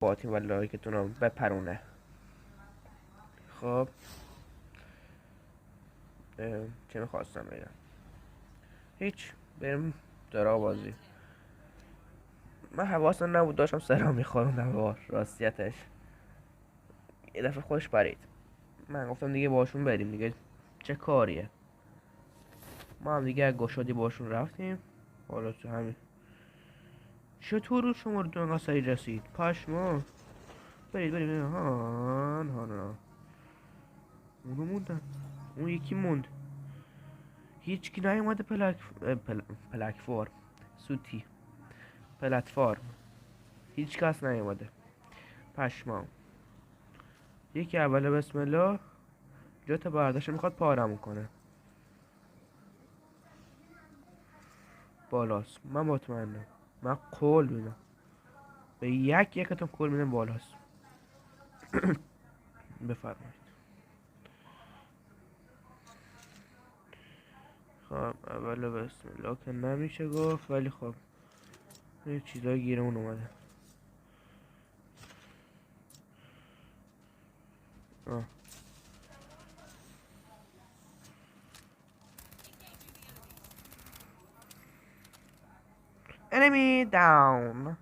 باتیم و لایکتون رو بپرونه. خب چه میخواستم بگم؟ هیچ، بریم درا بازی. من حواسم نبود، داشتم سلام میخوردم با راستیتش یه دفعه خودش برید. من گفتم دیگه باشون بریم دیگه، چه کاریه. ما هم دیگه گشادی باشون رفتیم. حالا تو همین چطور شما رو دو انقدر سریع رسید پشما. برید هان اونو موندن، اون یکی موند. هیچکی نیومده پلتفرم سوتی پلتفرم، هیچ کس نیومده پشمام. یکی اوله بسم الله جوتا برداشته میخواد پارمون کنه. بالاست، من مطمئنم. من قول میدم به یکتون قول میدم بالاست. بفرمایید. خب اوله بسم الله که نمیشه گفت، ولی خب یه چیزایی گیرمون اومده. آه. Enemy down.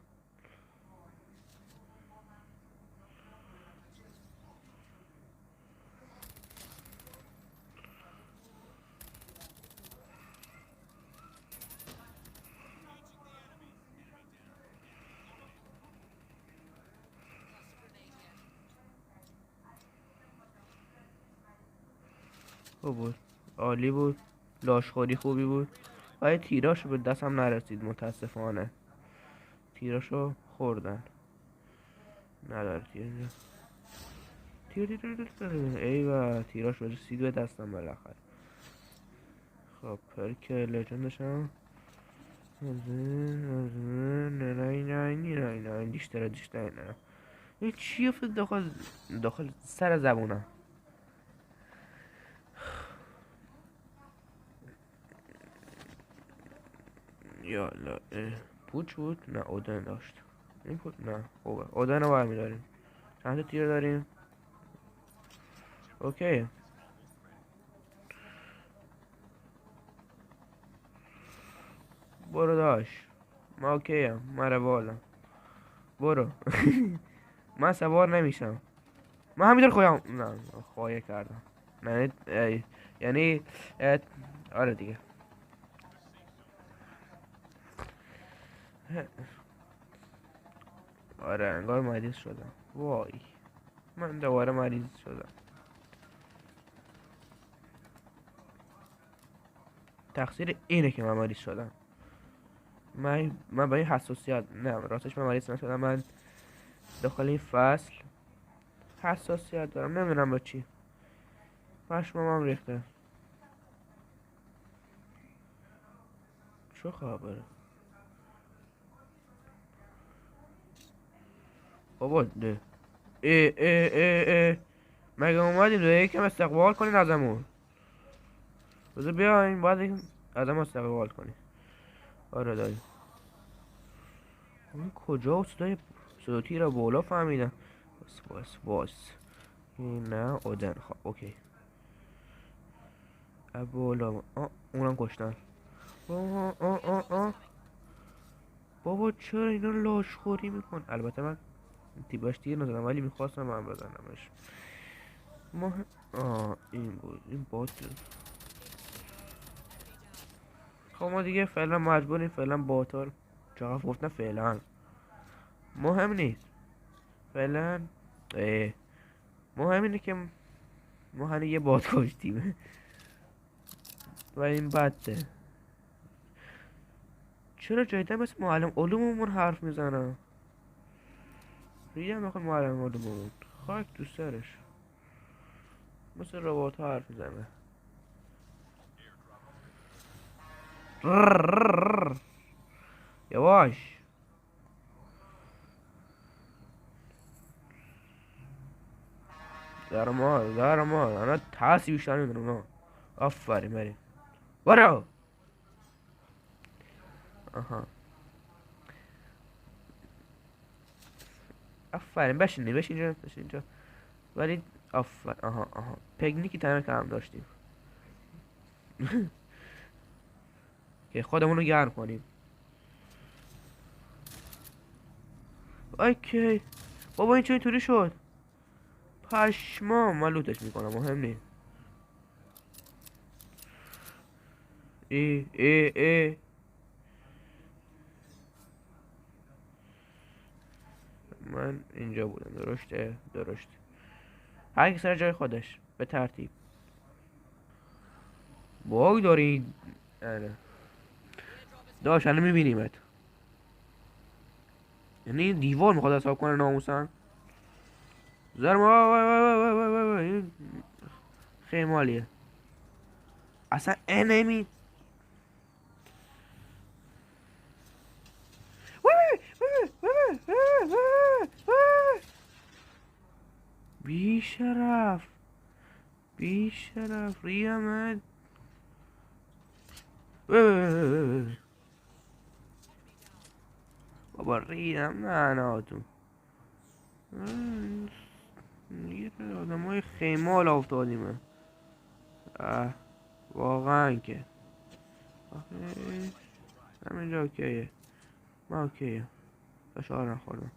خوب بود، عالی بود، لاشخوری خوبی بود. ولی تیراشو به دستم نرسید متاسفانه. تیراشو خوردن. نداره تیر ایوه، تیراش رسید به دستم بالاخره. خب پرک لجندشم نه دیشتره نه. این چی افتاد داخل سر زبونم. یالا پوچ بود؟ نه اودن داشت. این پوچ نه خوبه، اودن رو برمیداریم. چند تا تیر داریم؟ اوکی. برو داش، ما اوکیم، من روالم. برو. من سوار نمیشم، من همینطور خواهم. نه خواهی کردم. نه یعنی آره دیگه. آره انگار مریض شدم. وای من دوباره مریض شدم. تقصیر اینه که من مریض شدم. من با این حساسیت، نه راستش من مریض نشدم. من داخل این فصل حساسیت دارم، نمیدونم با چی. پشمام ریخته. چه خبره بابا ده؟ اه مگه اومدیم دو یکم استقبال کنین ازمون؟ بذار بیاین باید ازم استقبال کنین. آره داریم. اون کجا صدای را بالا فهمیدم. باس این نه اودن. خب اوکی. بالا اونم کشتن. بابا چرا اینا لاشخوری میکن؟ البته من تیباش تیر نزدم ولی میخواستم من بزنمش. ما این بود، این بات. خب ما دیگه فعلا مجبوریم فعلا باتار چقدر گفتن فعلا مهم نیست. فعلا مهم اینه که ما هنو یه بات کشتیم. و این بده. چرا جایده مثل معلم علوممون حرف میزنم؟ ریدم نخواه معلم علوممون خاک تو سرش، مثل ربات ها حرف میزنه. یواش. در ما انا تاسی بیشتر میدونم. آفرین بریم برو. آها آفرین بشین اینجا بشین اینجا. ولی آها پگنیکی تنها کم داشتیم که خودمون رو گرم کنیم. اوکی بابا این چه اینطوری شد؟ پشمام من لوتش میکنم مهم نیست. ای من اینجا بودم. درشته هر کی سر جای خودش به ترتیب. باگ داری. آره داش الان میبینیمت. یعنی این دیوار میخواد حساب کنه ناموسن. این خیلی مالیه اصلا انمی. بیشرف ریامد. بابا ریدم نه تو یه آدم های خیمال افتادیم. واقعا که همینجا اوکیه. ما اوکیه فشار نخوردم.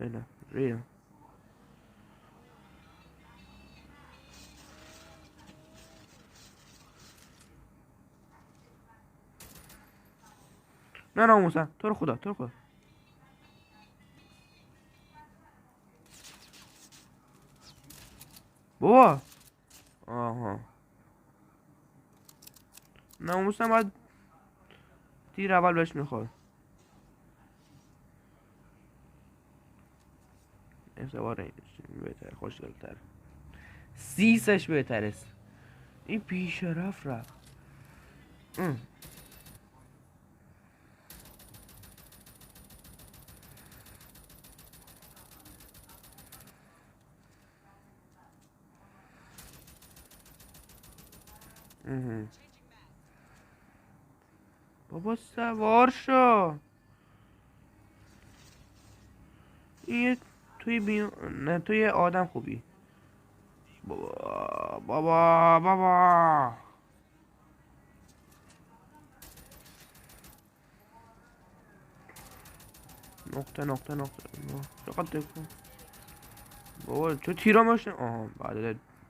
اینه ریدم. نه ناموسن تو رو خدا بابا. آها ناموسن باید تیر اول بهش میخورد. این سوار این بهتر خوشگلتر سیسش بهتر است. این بیشرف رفت. بابا سوار شو. این نه توی آدم خوبی. بابا نقطه چقدر دکو. بابا چه تیرا ماشین. آها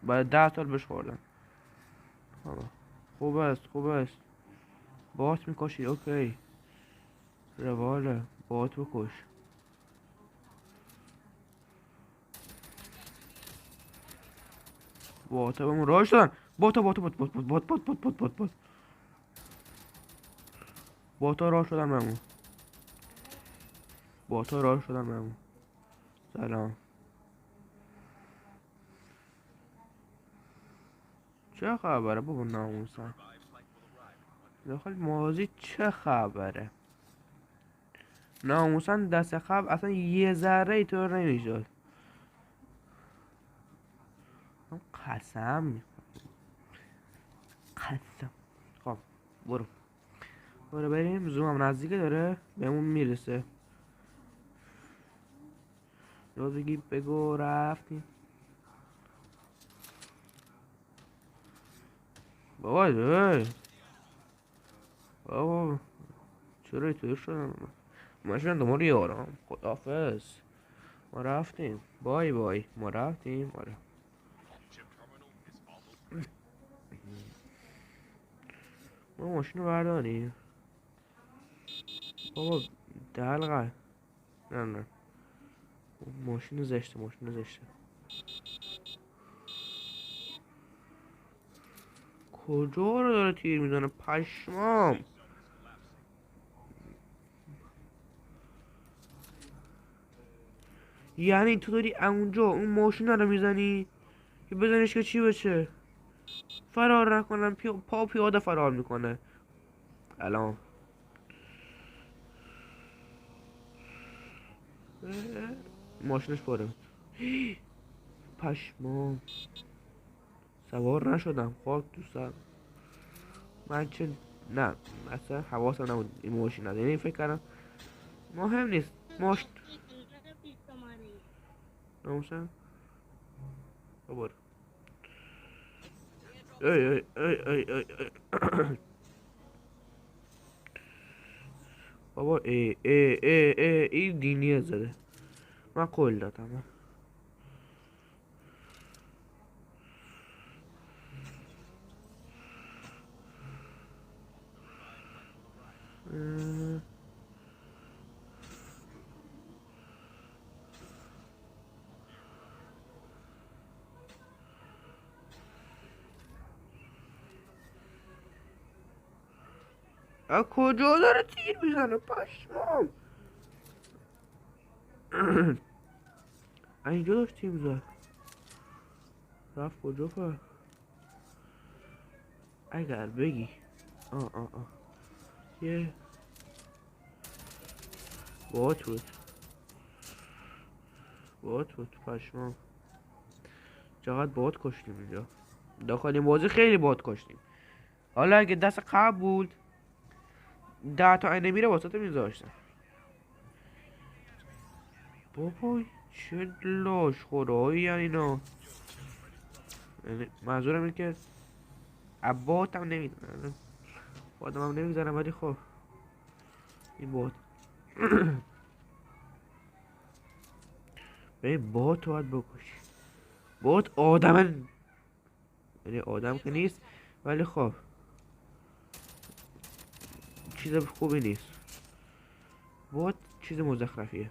بعد 10 سال بهش خوردم. خوب است بات میکشی اوکی. رواله بات بکش. باتا بهمون راه شدن. باتا راه شدن بهمون. سلام چه خبره بابا ناموسن داخل مازی چه خبره ناموسن. دست قبل اصلا یه ذره اینطور نمیشد. قسم خب برو بریم. زوم هم نزدیکه داره بهمون میرسه. بگو رفتیم. بابا چرا اینطور شدم؟ ما شدن دنبال یارم. خداحافظ ما رفتیم. بای ما رفتیم. آره ما ماشین رو برداریم. بابا دلقه نه ماشین زشته کجا رو داره تیر میزنه پشمام. یعنی تو داری اونجا اون ماشین رو میزنی که بزنیش که چی بشه؟ فرار نکنم. پا پیاده فرار میکنه الان. ماشینش پره. پشمام سوار نشدم. خاک تو سر من. چه نه اصلا حواسم نبود این ماشین هست. یعنی فکر کردم مهم نیست ناموسن بابا ای بابا ای این دینیه زده من قول دادم از کجا داره تیر میزنه پشمام اینجا داشت تیر میزد رفت کجا پر اگر بگی آه یه بات بود پشمام چقدر بات کشتیم اینجا داخل این بازی خیلی بات کشتیم حالا اگه دست قبل بود 10 تا انمی رو واسه میذاشتم بابا چه لاش خورایی یعنی اینا منظورم اینه که بات هم نمیدونم باتم هم نمیزنم ولی خب این بات به بات باید بکشی بات آدم یعنی آدم که نیست ولی خب چیز خوبی نیست بات چیز مزخرفیه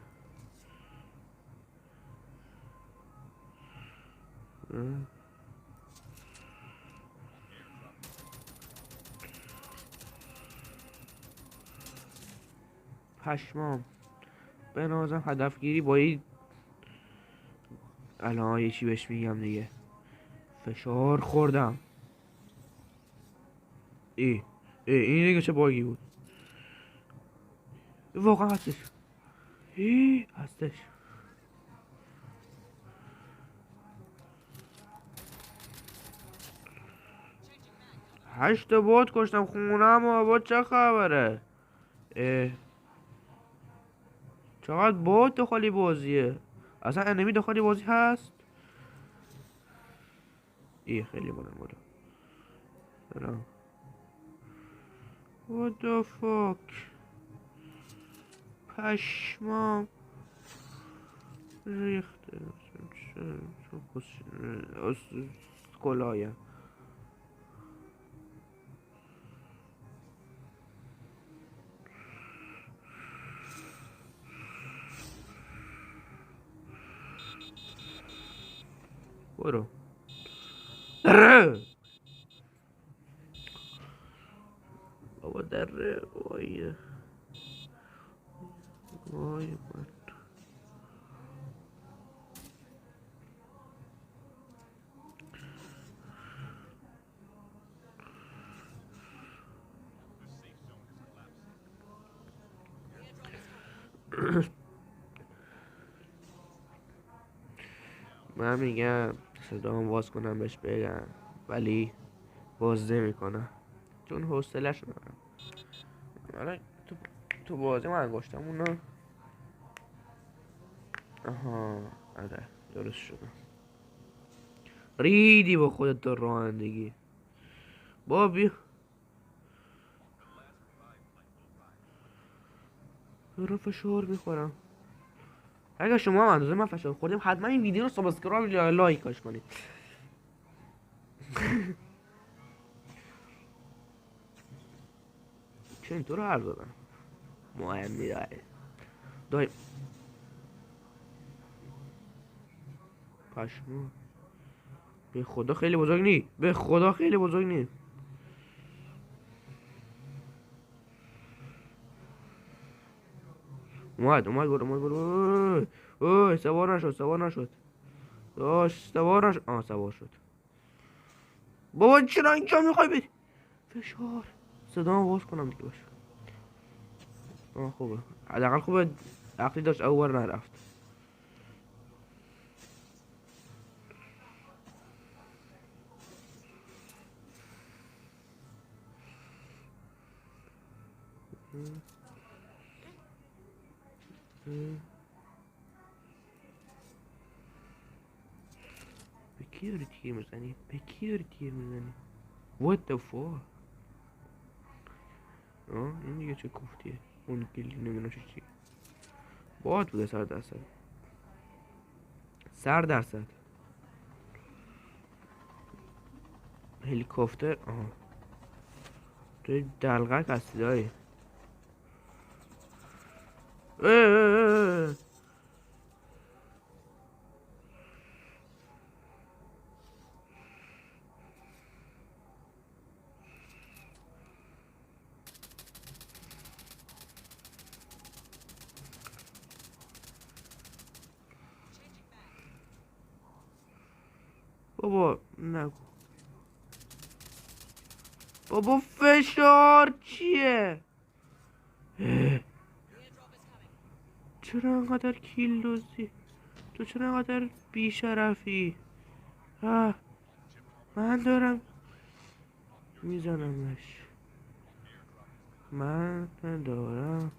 پشمام به نظرم هدفگیری با این الان یه چی بهش میگم دیگه فشار خوردم این دیگه چه باگی بود واقعا هستش هستش 8 بات کشتم خونم و چه خبره چقدر بات داخلی بازیه اصلا انمی داخلی بازی هست خیلی مهم سلام what the fuck پشمام ریخته کلایم برو بابا دره وای من من میگم صدام باز کنم بهش بگم ولی باز نمیکنه چون حوصله‌اش ندارم حالا تو بازی من گشتم اونا آها آره درست شده ریدی با خودت تو رانندگی بابی رو فشار میخورم اگر شما هم اندازه من فشار خوردیم حتما این ویدیو رو سابسکرایب یا لایکش کنید چه اینطور حرف زدم مهم میداره دایم پشمو به خدا خیلی بزرگ نی به خدا خیلی بزرگ نی اومد اوه سوار نشد داشت سوار نشد سوار شد بابا چرا اینجا میخوای بری فشار صدا باز کنم دیگه باشه خوبه حداقل خوبه عقلی داشت اول نرفت کی داری تیر میزنی؟ به کی داری تیر میزنی؟ What the fuck؟ این دیگه چه کوفتیه؟ اون گلی نمیدونم چی باد بوده 100%. 100%. هلیکوپتر تو دلغک هستی دایی. بابا نگو. بابا فشار چیه؟ چرا انقدر کیل دوزی؟ تو چرا انقدر بیشرفی؟ من دارم میزنمش. من دارم